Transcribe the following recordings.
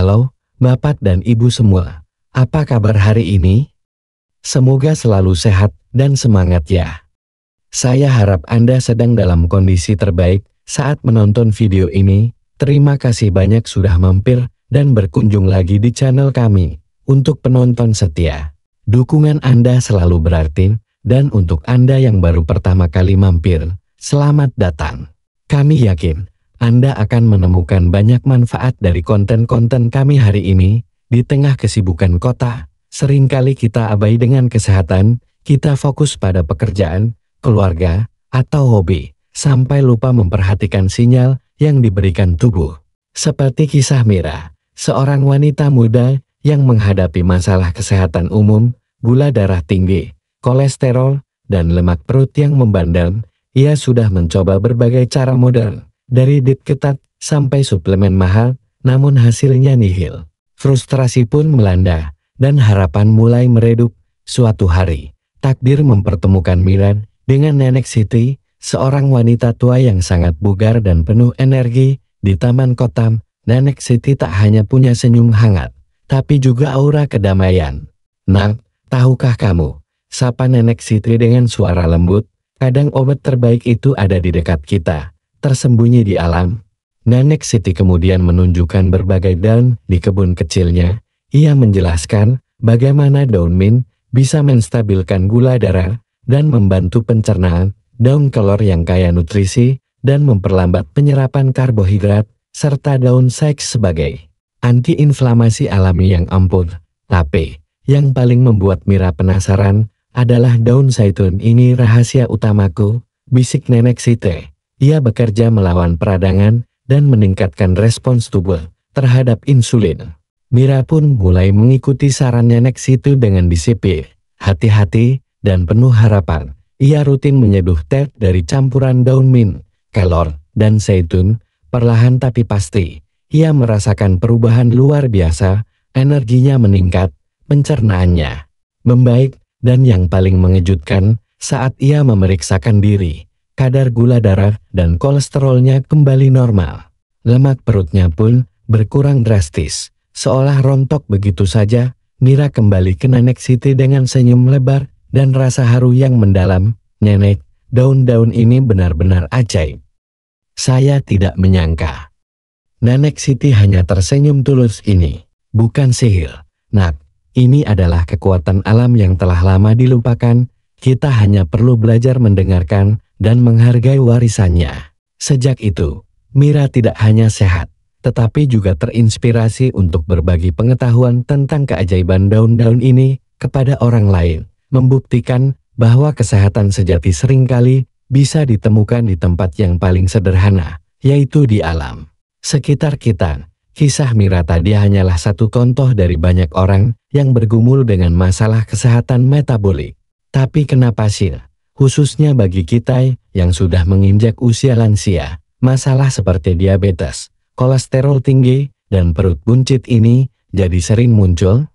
Halo, Bapak dan Ibu semua. Apa kabar hari ini? Semoga selalu sehat dan semangat ya. Saya harap Anda sedang dalam kondisi terbaik saat menonton video ini. Terima kasih banyak sudah mampir dan berkunjung lagi di channel kami. Untuk penonton setia, dukungan Anda selalu berarti, dan untuk Anda yang baru pertama kali mampir, selamat datang. Kami yakin Anda akan menemukan banyak manfaat dari konten-konten kami hari ini. Di tengah kesibukan kota, seringkali kita abai dengan kesehatan, kita fokus pada pekerjaan, keluarga, atau hobi, sampai lupa memperhatikan sinyal yang diberikan tubuh. Seperti kisah Mira, seorang wanita muda yang menghadapi masalah kesehatan umum, gula darah tinggi, kolesterol, dan lemak perut yang membandel. Ia sudah mencoba berbagai cara modern, dari diet ketat sampai suplemen mahal, namun hasilnya nihil. Frustrasi pun melanda, dan harapan mulai meredup. Suatu hari, takdir mempertemukan Mira dengan Nenek Siti, seorang wanita tua yang sangat bugar dan penuh energi. Di taman kota, Nenek Siti tak hanya punya senyum hangat, tapi juga aura kedamaian. "Nak, tahukah kamu?" sapa Nenek Siti dengan suara lembut. "Kadang obat terbaik itu ada di dekat kita, tersembunyi di alam." Nenek Siti kemudian menunjukkan berbagai daun di kebun kecilnya. Ia menjelaskan bagaimana daun mint bisa menstabilkan gula darah dan membantu pencernaan, daun kelor yang kaya nutrisi dan memperlambat penyerapan karbohidrat, serta daun seks sebagai antiinflamasi alami yang ampuh. Tapi, yang paling membuat Mira penasaran adalah daun zaitun. "Ini rahasia utamaku," bisik Nenek Siti. Ia bekerja melawan peradangan dan meningkatkan respons tubuh terhadap insulin. Mira pun mulai mengikuti saran Nenek Siti dengan disiplin, hati-hati, dan penuh harapan. Ia rutin menyeduh teh dari campuran daun mint, kelor, dan zaitun. Perlahan tapi pasti, ia merasakan perubahan luar biasa. Energinya meningkat, pencernaannya membaik, dan yang paling mengejutkan, saat ia memeriksakan diri, kadar gula darah dan kolesterolnya kembali normal. Lemak perutnya pun berkurang drastis, seolah rontok begitu saja. Mira kembali ke Nenek Siti dengan senyum lebar dan rasa haru yang mendalam. "Nenek, daun-daun ini benar-benar ajaib. Saya tidak menyangka." Nenek Siti hanya tersenyum tulus. "Ini bukan sihir, Nak. Ini adalah kekuatan alam yang telah lama dilupakan. Kita hanya perlu belajar mendengarkan dan menghargai warisannya." Sejak itu, Mira tidak hanya sehat, tetapi juga terinspirasi untuk berbagi pengetahuan tentang keajaiban daun-daun ini kepada orang lain, membuktikan bahwa kesehatan sejati seringkali bisa ditemukan di tempat yang paling sederhana, yaitu di alam sekitar kita. Kisah Mira tadi hanyalah satu contoh dari banyak orang yang bergumul dengan masalah kesehatan metabolik. Tapi kenapa sih, khususnya bagi kita yang sudah menginjak usia lansia, masalah seperti diabetes, kolesterol tinggi, dan perut buncit ini jadi sering muncul?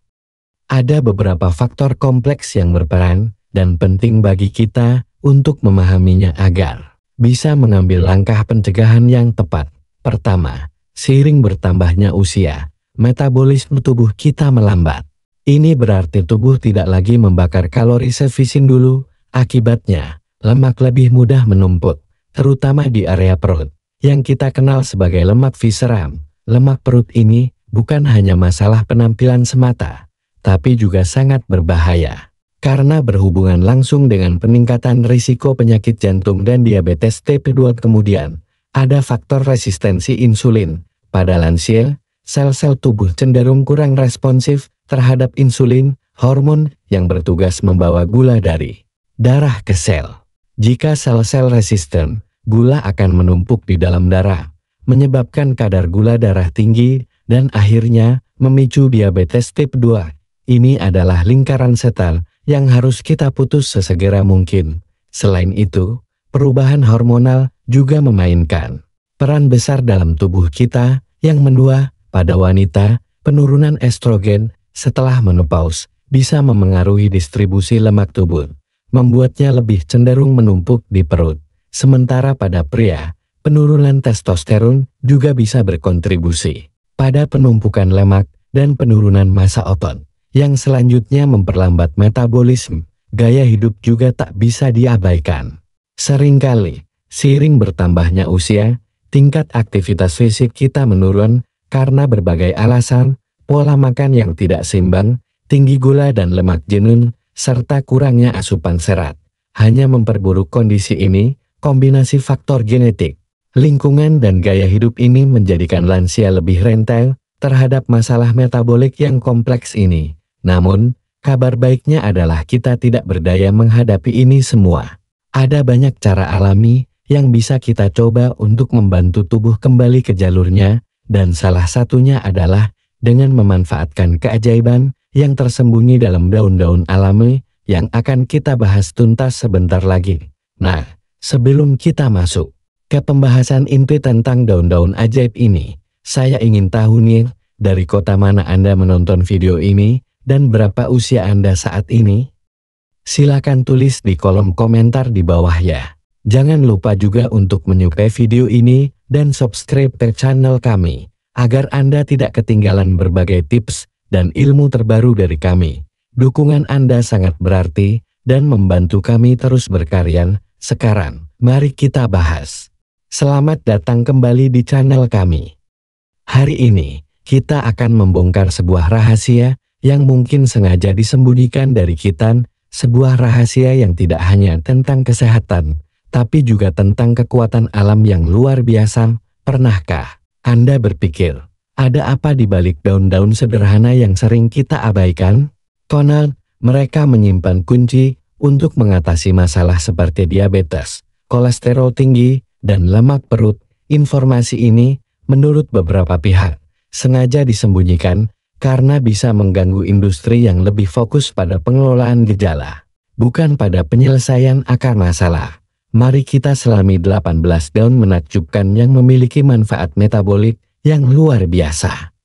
Ada beberapa faktor kompleks yang berperan dan penting bagi kita untuk memahaminya agar bisa mengambil langkah pencegahan yang tepat. Pertama, seiring bertambahnya usia, metabolisme tubuh kita melambat. Ini berarti tubuh tidak lagi membakar kalori sefisien dulu. Akibatnya, lemak lebih mudah menumpuk, terutama di area perut, yang kita kenal sebagai lemak visceral. Lemak perut ini bukan hanya masalah penampilan semata, tapi juga sangat berbahaya, karena berhubungan langsung dengan peningkatan risiko penyakit jantung dan diabetes tipe 2. Kemudian, ada faktor resistensi insulin. Pada lansia, sel-sel tubuh cenderung kurang responsif terhadap insulin, hormon yang bertugas membawa gula dari darah ke sel. Jika sel-sel resisten, gula akan menumpuk di dalam darah, menyebabkan kadar gula darah tinggi, dan akhirnya memicu diabetes tipe 2. Ini adalah lingkaran setan yang harus kita putus sesegera mungkin. Selain itu, perubahan hormonal juga memainkan peran besar dalam tubuh kita. Yang menua, pada wanita, penurunan estrogen setelah menopause bisa memengaruhi distribusi lemak tubuh, membuatnya lebih cenderung menumpuk di perut. Sementara pada pria, penurunan testosteron juga bisa berkontribusi, pada penumpukan lemak dan penurunan massa otot, yang selanjutnya memperlambat metabolisme. Gaya hidup juga tak bisa diabaikan. Seringkali, seiring bertambahnya usia, tingkat aktivitas fisik kita menurun karena berbagai alasan, pola makan yang tidak seimbang, tinggi gula dan lemak jenuh, serta kurangnya asupan serat. Hanya memperburuk kondisi ini. Kombinasi faktor genetik, lingkungan dan gaya hidup ini menjadikan lansia lebih rentan terhadap masalah metabolik yang kompleks ini. Namun, kabar baiknya adalah kita tidak berdaya menghadapi ini semua. Ada banyak cara alami yang bisa kita coba untuk membantu tubuh kembali ke jalurnya, dan salah satunya adalah dengan memanfaatkan keajaiban yang tersembunyi dalam daun-daun alami yang akan kita bahas tuntas sebentar lagi. Nah, sebelum kita masuk ke pembahasan inti tentang daun-daun ajaib ini, saya ingin tahu nih, dari kota mana Anda menonton video ini, dan berapa usia Anda saat ini? Silakan tulis di kolom komentar di bawah ya. Jangan lupa juga untuk menyukai video ini, dan subscribe ke channel kami, agar Anda tidak ketinggalan berbagai tips dan ilmu terbaru dari kami. Dukungan Anda sangat berarti, dan membantu kami terus berkarya. Sekarang, mari kita bahas. Selamat datang kembali di channel kami. Hari ini, kita akan membongkar sebuah rahasia yang mungkin sengaja disembunyikan dari kita, sebuah rahasia yang tidak hanya tentang kesehatan, tapi juga tentang kekuatan alam yang luar biasa. Pernahkah Anda berpikir, ada apa di balik daun-daun sederhana yang sering kita abaikan? Konon, mereka menyimpan kunci untuk mengatasi masalah seperti diabetes, kolesterol tinggi, dan lemak perut. Informasi ini, menurut beberapa pihak, sengaja disembunyikan karena bisa mengganggu industri yang lebih fokus pada pengelolaan gejala, bukan pada penyelesaian akar masalah. Mari kita selami 18 daun menakjubkan yang memiliki manfaat metabolik yang luar biasa.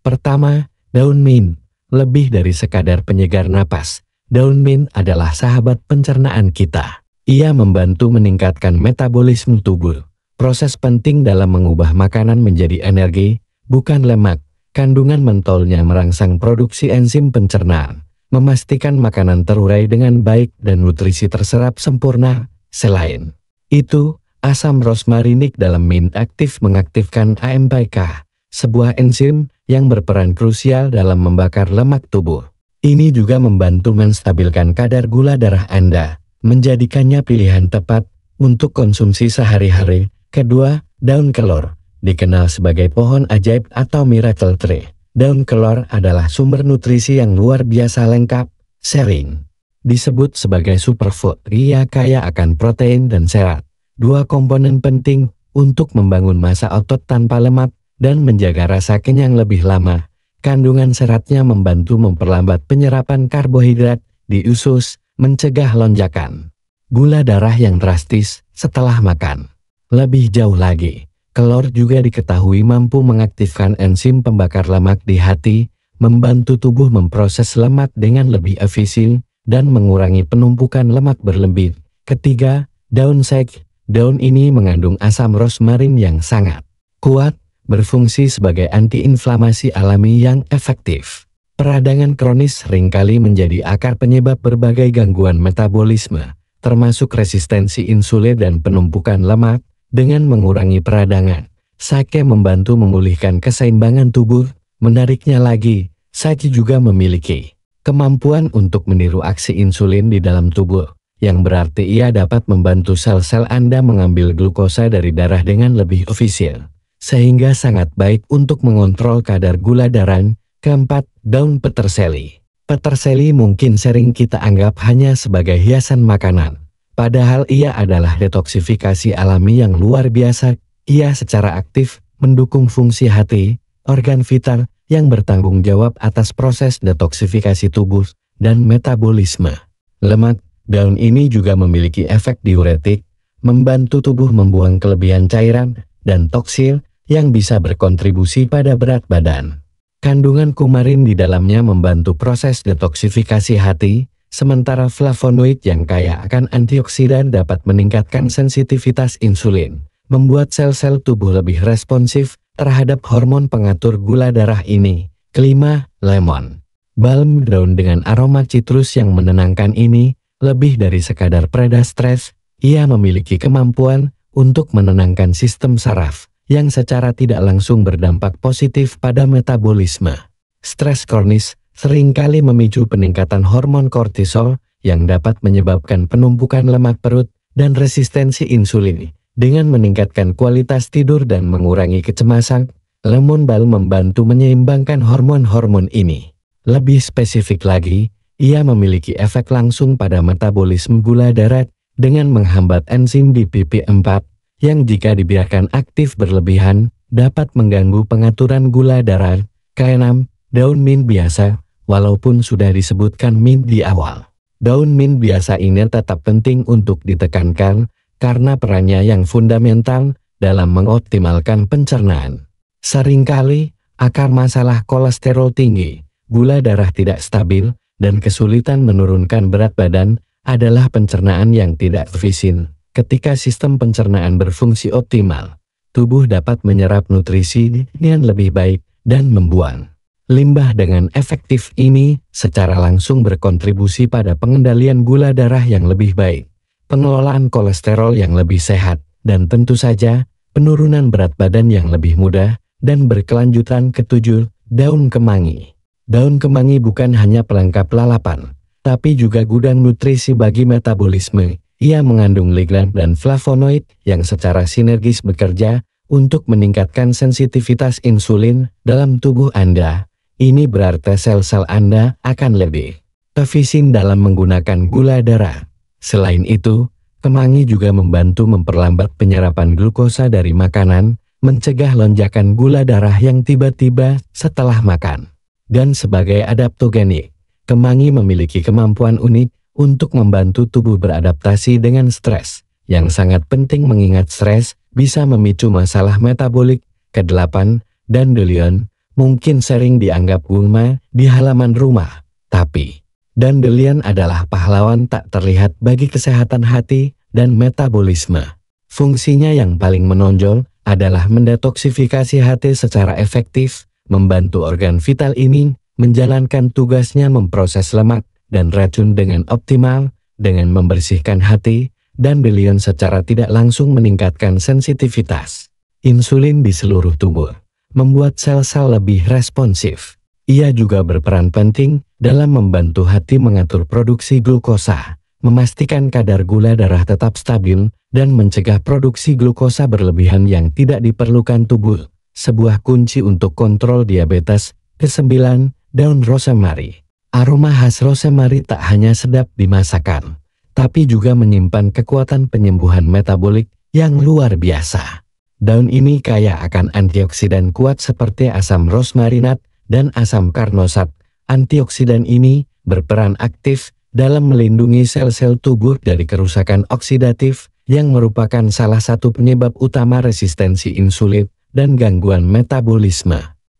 Pertama, daun mint. Lebih dari sekadar penyegar napas, daun mint adalah sahabat pencernaan kita. Ia membantu meningkatkan metabolisme tubuh. Proses penting dalam mengubah makanan menjadi energi, bukan lemak. Kandungan mentolnya merangsang produksi enzim pencernaan, memastikan makanan terurai dengan baik dan nutrisi terserap sempurna. Selain itu, asam rosmarinik dalam mint aktif mengaktifkan AMPK, sebuah enzim yang berperan krusial dalam membakar lemak tubuh. Ini juga membantu menstabilkan kadar gula darah Anda, menjadikannya pilihan tepat untuk konsumsi sehari-hari. Kedua, daun kelor. Dikenal sebagai pohon ajaib atau miracle tree, daun kelor adalah sumber nutrisi yang luar biasa lengkap. Sering disebut sebagai superfood. Ia kaya akan protein dan serat, dua komponen penting untuk membangun massa otot tanpa lemak dan menjaga rasa kenyang lebih lama. Kandungan seratnya membantu memperlambat penyerapan karbohidrat di usus, mencegah lonjakan gula darah yang drastis setelah makan. Lebih jauh lagi, kelor juga diketahui mampu mengaktifkan enzim pembakar lemak di hati, membantu tubuh memproses lemak dengan lebih efisien, dan mengurangi penumpukan lemak berlebih. Ketiga, daun sage. Daun ini mengandung asam rosmarin yang sangat kuat, berfungsi sebagai antiinflamasi alami yang efektif. Peradangan kronis seringkali menjadi akar penyebab berbagai gangguan metabolisme, termasuk resistensi insulin dan penumpukan lemak. Dengan mengurangi peradangan, sake membantu memulihkan keseimbangan tubuh. Menariknya lagi, sake juga memiliki kemampuan untuk meniru aksi insulin di dalam tubuh, yang berarti ia dapat membantu sel-sel Anda mengambil glukosa dari darah dengan lebih efisien, sehingga sangat baik untuk mengontrol kadar gula darah. Keempat, daun peterseli. Peterseli mungkin sering kita anggap hanya sebagai hiasan makanan, padahal ia adalah detoksifikasi alami yang luar biasa. Ia secara aktif mendukung fungsi hati, organ vital yang bertanggung jawab atas proses detoksifikasi tubuh dan metabolisme lemak. Daun ini juga memiliki efek diuretik, membantu tubuh membuang kelebihan cairan dan toksil yang bisa berkontribusi pada berat badan. Kandungan kumarin di dalamnya membantu proses detoksifikasi hati, sementara flavonoid yang kaya akan antioksidan dapat meningkatkan sensitivitas insulin, membuat sel-sel tubuh lebih responsif terhadap hormon pengatur gula darah ini. Kelima, lemon. Balm daun dengan aroma citrus yang menenangkan ini, lebih dari sekadar pereda stres, ia memiliki kemampuan untuk menenangkan sistem saraf, yang secara tidak langsung berdampak positif pada metabolisme. Stres kronis seringkali memicu peningkatan hormon kortisol yang dapat menyebabkan penumpukan lemak perut dan resistensi insulin. Dengan meningkatkan kualitas tidur dan mengurangi kecemasan, lemon balm membantu menyeimbangkan hormon-hormon ini. Lebih spesifik lagi, ia memiliki efek langsung pada metabolisme gula darah dengan menghambat enzim DPP-4 yang jika dibiarkan aktif berlebihan dapat mengganggu pengaturan gula darah. Keenam, daun mint biasa. Walaupun sudah disebutkan mint di awal, daun mint biasa ini tetap penting untuk ditekankan karena perannya yang fundamental dalam mengoptimalkan pencernaan. Seringkali, akar masalah kolesterol tinggi, gula darah tidak stabil, dan kesulitan menurunkan berat badan adalah pencernaan yang tidak efisien. Ketika sistem pencernaan berfungsi optimal, tubuh dapat menyerap nutrisi yang lebih baik dan membuang limbah dengan efektif. Ini secara langsung berkontribusi pada pengendalian gula darah yang lebih baik, pengelolaan kolesterol yang lebih sehat, dan tentu saja penurunan berat badan yang lebih mudah dan berkelanjutan. Ketujuh, daun kemangi. Daun kemangi bukan hanya pelengkap lalapan, tapi juga gudang nutrisi bagi metabolisme. Ia mengandung lignan dan flavonoid yang secara sinergis bekerja untuk meningkatkan sensitivitas insulin dalam tubuh Anda. Ini berarti sel-sel Anda akan lebih efisien dalam menggunakan gula darah. Selain itu, kemangi juga membantu memperlambat penyerapan glukosa dari makanan, mencegah lonjakan gula darah yang tiba-tiba setelah makan. Dan sebagai adaptogenik, kemangi memiliki kemampuan unik untuk membantu tubuh beradaptasi dengan stres, yang sangat penting mengingat stres bisa memicu masalah metabolik. Kedelapan, dandelion mungkin sering dianggap gulma di halaman rumah, tapi dandelion adalah pahlawan tak terlihat bagi kesehatan hati dan metabolisme. Fungsinya yang paling menonjol adalah mendetoksifikasi hati secara efektif, membantu organ vital ini menjalankan tugasnya memproses lemak dan racun dengan optimal. Dengan membersihkan hati, dandelion secara tidak langsung meningkatkan sensitivitas insulin di seluruh tubuh, membuat sel-sel lebih responsif. Ia juga berperan penting dalam membantu hati mengatur produksi glukosa, memastikan kadar gula darah tetap stabil, dan mencegah produksi glukosa berlebihan yang tidak diperlukan tubuh. Sebuah kunci untuk kontrol diabetes. Kesembilan, daun rosemary. Aroma khas rosemary tak hanya sedap di masakan, tapi juga menyimpan kekuatan penyembuhan metabolik yang luar biasa. Daun ini kaya akan antioksidan kuat seperti asam rosmarinat dan asam karnosat. Antioksidan ini berperan aktif dalam melindungi sel-sel tubuh dari kerusakan oksidatif yang merupakan salah satu penyebab utama resistensi insulin dan gangguan metabolisme.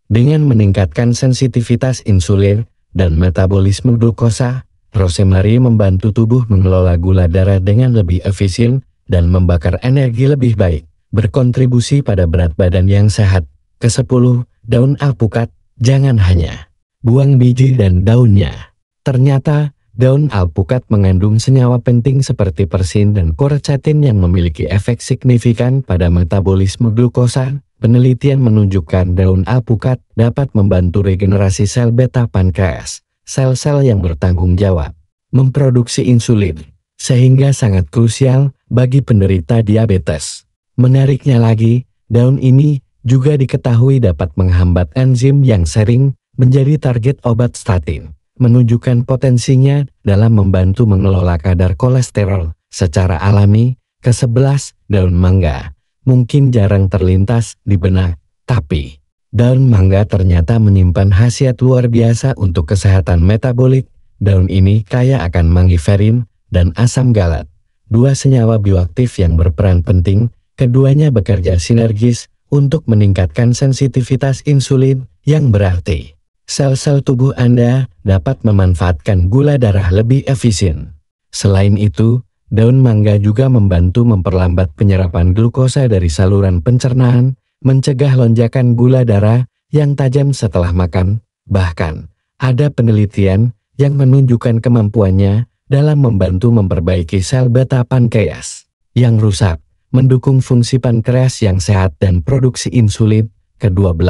Dengan meningkatkan sensitivitas insulin dan metabolisme glukosa, rosemary membantu tubuh mengelola gula darah dengan lebih efisien dan membakar energi lebih baik, berkontribusi pada berat badan yang sehat. Kesepuluh, daun alpukat. Jangan hanya buang biji dan daunnya. Ternyata, daun alpukat mengandung senyawa penting seperti persin dan quercetin yang memiliki efek signifikan pada metabolisme glukosa. Penelitian menunjukkan daun alpukat dapat membantu regenerasi sel beta pankreas, sel-sel yang bertanggung jawab memproduksi insulin, sehingga sangat krusial bagi penderita diabetes. Menariknya lagi, daun ini juga diketahui dapat menghambat enzim yang sering menjadi target obat statin, menunjukkan potensinya dalam membantu mengelola kadar kolesterol secara alami. Ke-11, daun mangga. Mungkin jarang terlintas di benak, tapi daun mangga ternyata menyimpan khasiat luar biasa untuk kesehatan metabolik. Daun ini kaya akan mangiferin dan asam galat, dua senyawa bioaktif yang berperan penting. Keduanya bekerja sinergis untuk meningkatkan sensitivitas insulin, yang berarti sel-sel tubuh Anda dapat memanfaatkan gula darah lebih efisien. Selain itu, daun mangga juga membantu memperlambat penyerapan glukosa dari saluran pencernaan, mencegah lonjakan gula darah yang tajam setelah makan. Bahkan, ada penelitian yang menunjukkan kemampuannya dalam membantu memperbaiki sel beta pankreas yang rusak, mendukung fungsi pankreas yang sehat dan produksi insulin. Ke-12.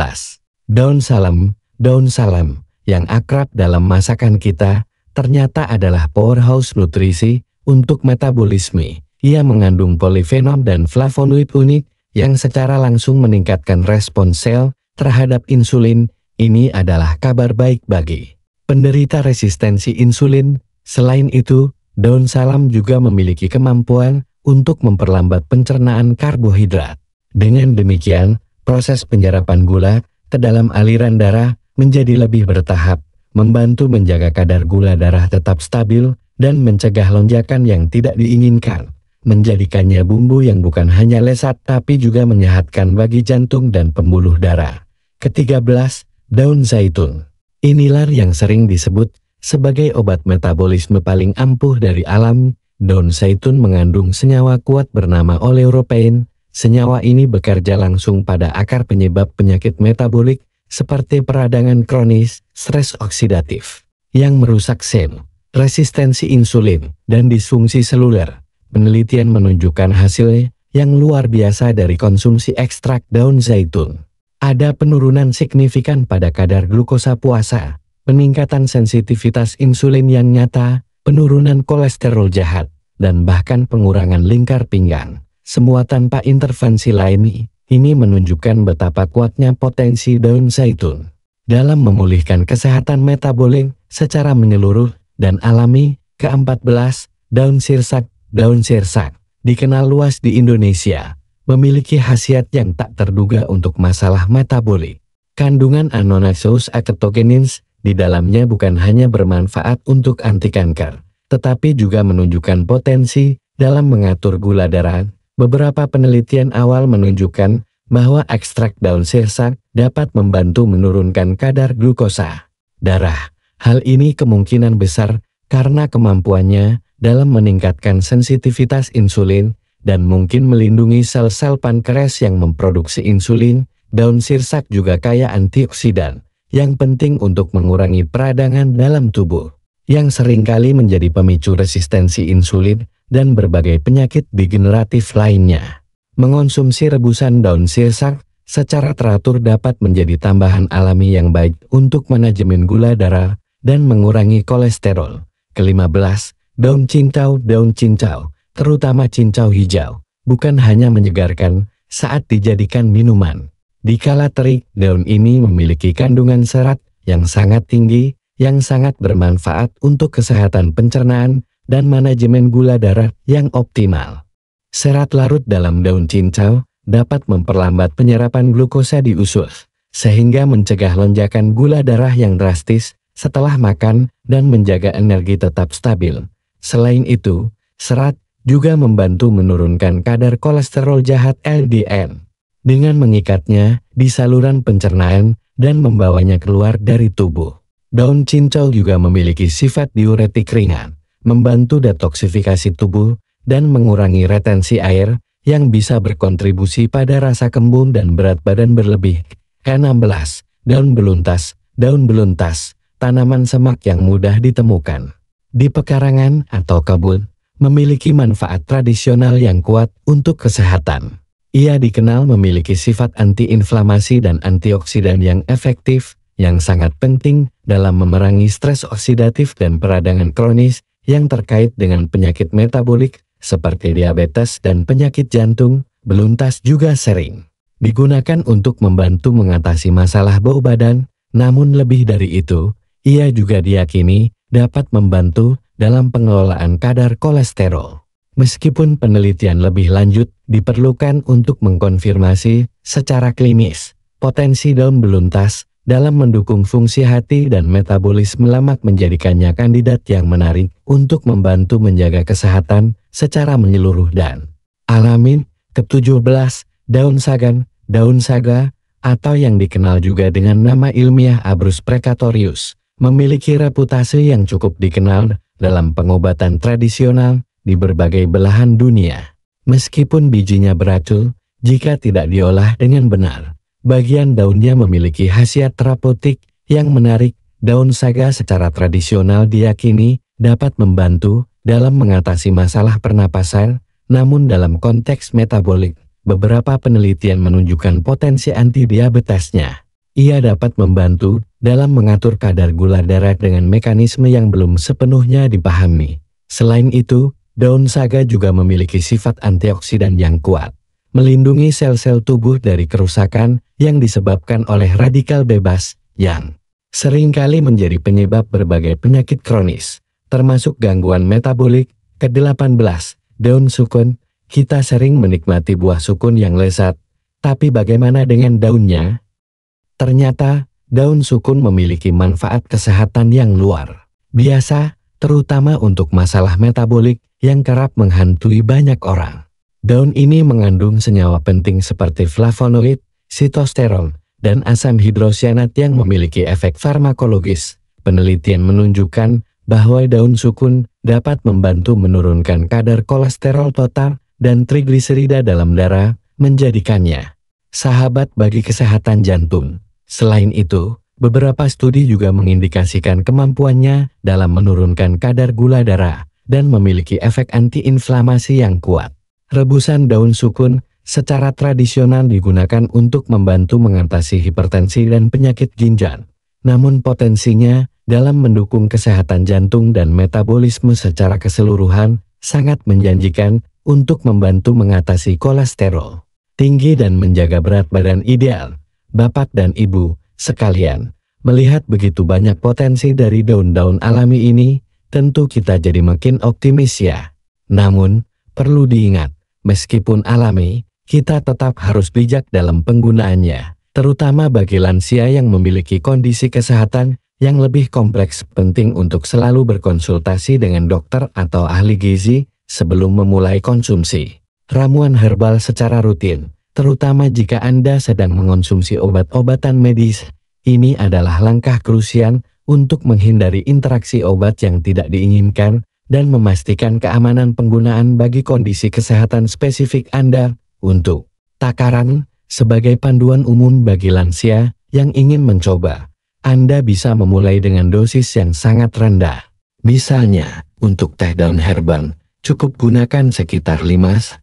Daun salam yang akrab dalam masakan kita ternyata adalah powerhouse nutrisi untuk metabolisme. Ia mengandung polifenol dan flavonoid unik yang secara langsung meningkatkan respons sel terhadap insulin. Ini adalah kabar baik bagi penderita resistensi insulin. Selain itu, daun salam juga memiliki kemampuan untuk memperlambat pencernaan karbohidrat. Dengan demikian, proses penyerapan gula ke dalam aliran darah menjadi lebih bertahap, membantu menjaga kadar gula darah tetap stabil dan mencegah lonjakan yang tidak diinginkan, menjadikannya bumbu yang bukan hanya lezat tapi juga menyehatkan bagi jantung dan pembuluh darah. Ke-13, daun zaitun. Inilah yang sering disebut sebagai obat metabolisme paling ampuh dari alam. Daun zaitun mengandung senyawa kuat bernama oleuropein. Senyawa ini bekerja langsung pada akar penyebab penyakit metabolik seperti peradangan kronis, stres oksidatif, yang merusak sel, resistensi insulin, dan disfungsi seluler. Penelitian menunjukkan hasil yang luar biasa dari konsumsi ekstrak daun zaitun. Ada penurunan signifikan pada kadar glukosa puasa, peningkatan sensitivitas insulin yang nyata, penurunan kolesterol jahat, dan bahkan pengurangan lingkar pinggang. Semua tanpa intervensi lain. Ini menunjukkan betapa kuatnya potensi daun zaitun dalam memulihkan kesehatan metabolik secara menyeluruh dan alami. Ke-14, daun sirsak. Daun sirsak dikenal luas di Indonesia, memiliki khasiat yang tak terduga untuk masalah metabolik. Kandungan Annonassus acetogenins di dalamnya bukan hanya bermanfaat untuk anti kanker, tetapi juga menunjukkan potensi dalam mengatur gula darah. Beberapa penelitian awal menunjukkan bahwa ekstrak daun sirsak dapat membantu menurunkan kadar glukosa darah. Hal ini kemungkinan besar karena kemampuannya dalam meningkatkan sensitivitas insulin dan mungkin melindungi sel-sel pankreas yang memproduksi insulin. Daun sirsak juga kaya antioksidan yang penting untuk mengurangi peradangan dalam tubuh, yang seringkali menjadi pemicu resistensi insulin dan berbagai penyakit degeneratif lainnya. Mengonsumsi rebusan daun sirsak secara teratur dapat menjadi tambahan alami yang baik untuk manajemen gula darah dan mengurangi kolesterol. Ke-15, daun cincau. Daun cincau, terutama cincau hijau, bukan hanya menyegarkan saat dijadikan minuman. Dikala terik, daun ini memiliki kandungan serat yang sangat tinggi, yang sangat bermanfaat untuk kesehatan pencernaan dan manajemen gula darah yang optimal. Serat larut dalam daun cincau dapat memperlambat penyerapan glukosa di usus, sehingga mencegah lonjakan gula darah yang drastis setelah makan dan menjaga energi tetap stabil. Selain itu, serat juga membantu menurunkan kadar kolesterol jahat LDL dengan mengikatnya di saluran pencernaan dan membawanya keluar dari tubuh. Daun cincau juga memiliki sifat diuretik ringan, membantu detoksifikasi tubuh dan mengurangi retensi air yang bisa berkontribusi pada rasa kembung dan berat badan berlebih. Ke-16, daun beluntas. Daun beluntas, tanaman semak yang mudah ditemukan di pekarangan atau kebun, memiliki manfaat tradisional yang kuat untuk kesehatan. Ia dikenal memiliki sifat antiinflamasi dan antioksidan yang efektif, yang sangat penting dalam memerangi stres oksidatif dan peradangan kronis yang terkait dengan penyakit metabolik seperti diabetes dan penyakit jantung. Beluntas juga sering digunakan untuk membantu mengatasi masalah bau badan, namun lebih dari itu, ia juga diyakini dapat membantu dalam pengelolaan kadar kolesterol. Meskipun penelitian lebih lanjut diperlukan untuk mengkonfirmasi secara klinis potensi daun beluntas dalam mendukung fungsi hati dan metabolisme lemak, menjadikannya kandidat yang menarik untuk membantu menjaga kesehatan secara menyeluruh dan alami. Ke-17, daun sagan. Daun saga, atau yang dikenal juga dengan nama ilmiah Abrus precatorius, memiliki reputasi yang cukup dikenal dalam pengobatan tradisional di berbagai belahan dunia. Meskipun bijinya beracun, Jika tidak diolah dengan benar, bagian daunnya memiliki khasiat terapeutik yang menarik. Daun saga secara tradisional diyakini dapat membantu dalam mengatasi masalah pernapasan, namun dalam konteks metabolik, beberapa penelitian menunjukkan potensi anti-diabetesnya. Ia dapat membantu dalam mengatur kadar gula darah dengan mekanisme yang belum sepenuhnya dipahami. Selain itu, daun saga juga memiliki sifat antioksidan yang kuat, melindungi sel-sel tubuh dari kerusakan yang disebabkan oleh radikal bebas yang seringkali menjadi penyebab berbagai penyakit kronis, termasuk gangguan metabolik. Ke-18, daun sukun. Kita sering menikmati buah sukun yang lezat, tapi bagaimana dengan daunnya? Ternyata, daun sukun memiliki manfaat kesehatan yang luar biasa, terutama untuk masalah metabolik yang kerap menghantui banyak orang. Daun ini mengandung senyawa penting seperti flavonoid, sitosterol, dan asam hidrosyanat yang memiliki efek farmakologis. Penelitian menunjukkan bahwa daun sukun dapat membantu menurunkan kadar kolesterol total dan trigliserida dalam darah, menjadikannya sahabat bagi kesehatan jantung. Selain itu, beberapa studi juga mengindikasikan kemampuannya dalam menurunkan kadar gula darah dan memiliki efek antiinflamasi yang kuat. Rebusan daun sukun secara tradisional digunakan untuk membantu mengatasi hipertensi dan penyakit ginjal. Namun potensinya dalam mendukung kesehatan jantung dan metabolisme secara keseluruhan sangat menjanjikan untuk membantu mengatasi kolesterol tinggi dan menjaga berat badan ideal. Bapak dan Ibu sekalian, melihat begitu banyak potensi dari daun-daun alami ini, tentu kita jadi makin optimis ya. Namun, perlu diingat, meskipun alami, kita tetap harus bijak dalam penggunaannya, terutama bagi lansia yang memiliki kondisi kesehatan yang lebih kompleks. Penting untuk selalu berkonsultasi dengan dokter atau ahli gizi sebelum memulai konsumsi ramuan herbal secara rutin, terutama jika Anda sedang mengonsumsi obat-obatan medis. Ini adalah langkah krusial untuk menghindari interaksi obat yang tidak diinginkan dan memastikan keamanan penggunaan bagi kondisi kesehatan spesifik Anda. Untuk takaran, sebagai panduan umum bagi lansia yang ingin mencoba, Anda bisa memulai dengan dosis yang sangat rendah. Misalnya, untuk teh daun herbal, cukup gunakan sekitar 5-7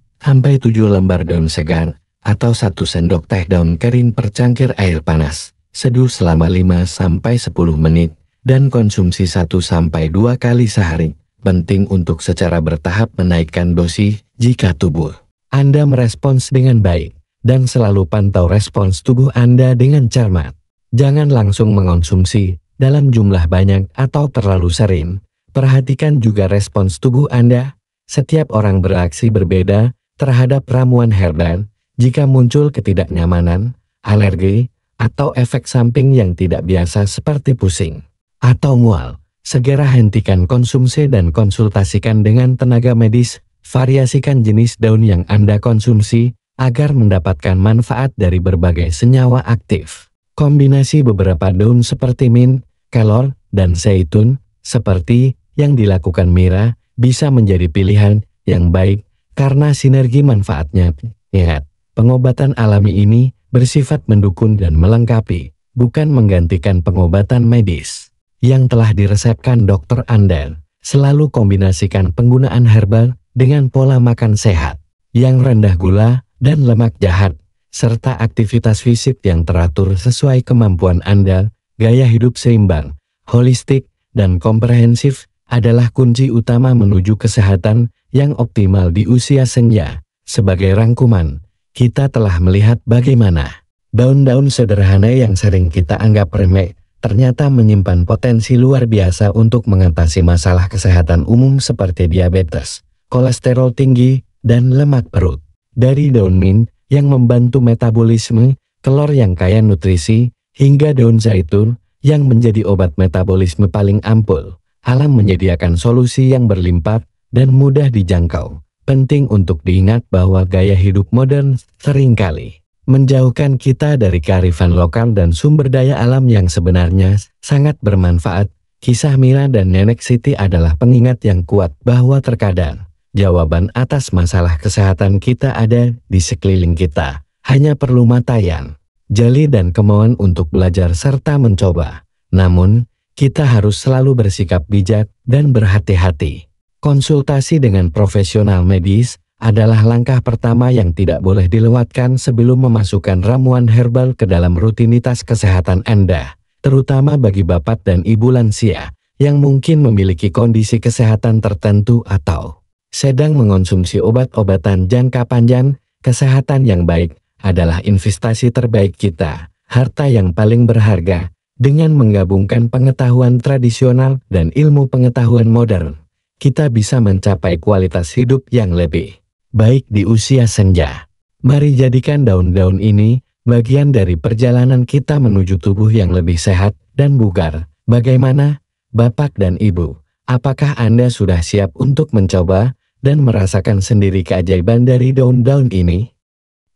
lembar daun segar, atau 1 sendok teh daun kering per cangkir air panas. Seduh selama 5-10 menit, dan konsumsi 1-2 kali sehari. Penting untuk secara bertahap menaikkan dosis jika tubuh Anda merespons dengan baik, dan selalu pantau respons tubuh Anda dengan cermat. Jangan langsung mengonsumsi dalam jumlah banyak atau terlalu sering. Perhatikan juga respons tubuh Anda. Setiap orang bereaksi berbeda terhadap ramuan herbal. Jika muncul ketidaknyamanan, alergi, atau efek samping yang tidak biasa seperti pusing atau mual, segera hentikan konsumsi dan konsultasikan dengan tenaga medis. Variasikan jenis daun yang Anda konsumsi agar mendapatkan manfaat dari berbagai senyawa aktif. Kombinasi beberapa daun seperti mint, kelor, dan zaitun, seperti yang dilakukan Mira, bisa menjadi pilihan yang baik karena sinergi manfaatnya. Ingat, pengobatan alami ini bersifat mendukung dan melengkapi, bukan menggantikan pengobatan medis yang telah diresepkan dokter Anda. Selalu kombinasikan penggunaan herbal dengan pola makan sehat yang rendah gula dan lemak jahat, serta aktivitas fisik yang teratur sesuai kemampuan Anda. Gaya hidup seimbang, holistik, dan komprehensif adalah kunci utama menuju kesehatan yang optimal di usia senja. Sebagai rangkuman, kita telah melihat bagaimana daun-daun sederhana yang sering kita anggap remeh ternyata menyimpan potensi luar biasa untuk mengatasi masalah kesehatan umum seperti diabetes, kolesterol tinggi, dan lemak perut. Dari daun mint yang membantu metabolisme, kelor yang kaya nutrisi, hingga daun zaitun yang menjadi obat metabolisme paling ampuh, alam menyediakan solusi yang berlimpah dan mudah dijangkau. Penting untuk diingat bahwa gaya hidup modern seringkali menjauhkan kita dari kearifan lokal dan sumber daya alam yang sebenarnya sangat bermanfaat. Kisah Mira dan Nenek Siti adalah pengingat yang kuat bahwa terkadang Jawaban atas masalah kesehatan kita ada di sekeliling kita. Hanya perlu mata yang jeli dan kemauan untuk belajar serta mencoba. Namun, kita harus selalu bersikap bijak dan berhati-hati. Konsultasi dengan profesional medis adalah langkah pertama yang tidak boleh dilewatkan sebelum memasukkan ramuan herbal ke dalam rutinitas kesehatan Anda, terutama bagi bapak dan ibu lansia yang mungkin memiliki kondisi kesehatan tertentu atau sedang mengonsumsi obat-obatan jangka panjang. Kesehatan yang baik adalah investasi terbaik kita, harta yang paling berharga. Dengan menggabungkan pengetahuan tradisional dan ilmu pengetahuan modern, kita bisa mencapai kualitas hidup yang lebih baik di usia senja. Mari jadikan daun-daun ini bagian dari perjalanan kita menuju tubuh yang lebih sehat dan bugar. Bagaimana, Bapak dan Ibu? Apakah Anda sudah siap untuk mencoba dan merasakan sendiri keajaiban dari daun-daun ini?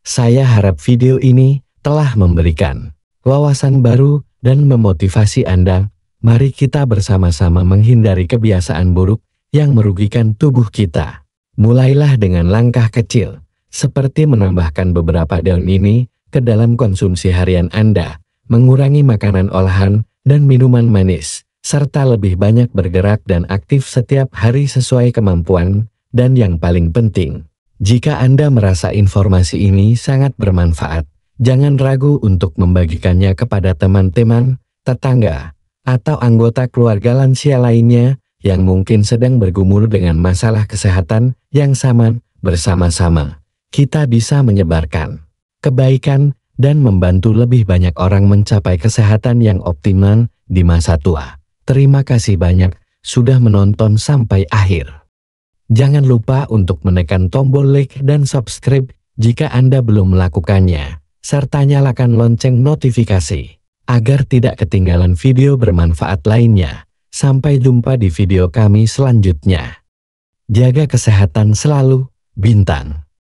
Saya harap video ini telah memberikan wawasan baru dan memotivasi Anda. Mari kita bersama-sama menghindari kebiasaan buruk yang merugikan tubuh kita. Mulailah dengan langkah kecil, seperti menambahkan beberapa daun ini ke dalam konsumsi harian Anda, mengurangi makanan olahan dan minuman manis, serta lebih banyak bergerak dan aktif setiap hari sesuai kemampuan. Dan yang paling penting, jika Anda merasa informasi ini sangat bermanfaat, jangan ragu untuk membagikannya kepada teman-teman, tetangga, atau anggota keluarga lansia lainnya yang mungkin sedang bergumul dengan masalah kesehatan yang sama. Bersama-sama, kita bisa menyebarkan kebaikan dan membantu lebih banyak orang mencapai kesehatan yang optimal di masa tua. Terima kasih banyak sudah menonton sampai akhir. Jangan lupa untuk menekan tombol like dan subscribe jika Anda belum melakukannya, serta nyalakan lonceng notifikasi agar tidak ketinggalan video bermanfaat lainnya. Sampai jumpa di video kami selanjutnya. Jaga kesehatan selalu, Bintang.